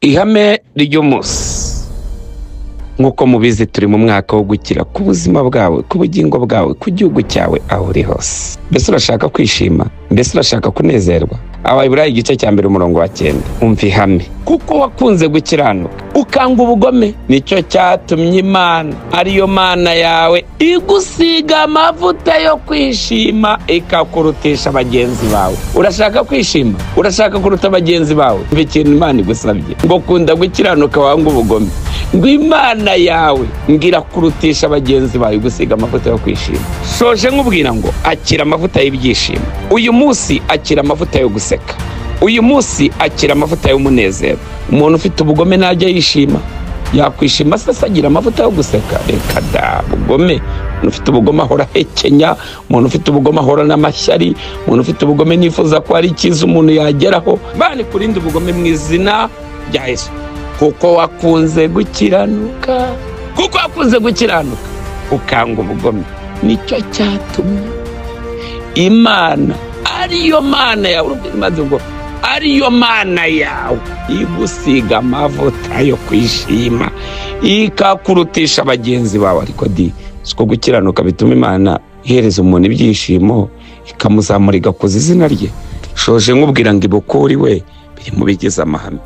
ihame ry'umunsi nk'uko mubizi turi mu mwaka wo gukira ku buzima bwawe, ku bugingo bwawe, ku gihugu cyawe aho uri hose. Mbese urashaka kwishima? Mbese urashaka kunezerwa? Abaheburayo igice cya mbere umurongo wa 9. Umva ihame: kuko wakunze gukiranuka ukanga ubugome, nicyo cyatumye Imana ariyo Mana yawe igusiga amavuta yo kwishima ikakurutisha bagenzi bawe. Urashaka kwishima? Urashaka kuruta bagenzi bawe? Umva ikintu Imana igusabye, ngo kunda gukiranuka wanga ubugome, ngo Imana yawe ngira kurutisha bagenzi bawe gusiga amavuta yo kwishima. Soje nkubwira ngo akira amavuta y'ibyishimo uyu munsi, akira amavuta yo guseka uyu munsi, akira amavuta y'umunezero. Umuntu ufite ubugome najya yishima, yakwishima sasa agira amavuta yo guseka? Reka da, bugome. Umuntu ufite ubugome ahora hekenya, umuntu ufite ubugome ahora n'amashyari, umuntu ufite ubugome nifuza ko ari ikiza umuntu yageraho. Bani kurinda ubugome mu izina rya Yesu. Kuko wakunze gukiranuka, kuko wakunze gukiranuka ukanga ubugome, nicyo cyatumye Imana ariyo Mana yawe, maze ngo ariyo Mana yawe igusiga amavuta yo kwishima ikakurutisha bagenzi bawe. Ariko siko gukiranuka bituma Imana ihereza umuntu ibyishimo ikamuzamura igakoza izina rye? Shoje nkubwira ngo ibukuri we biri mu bigize amahame.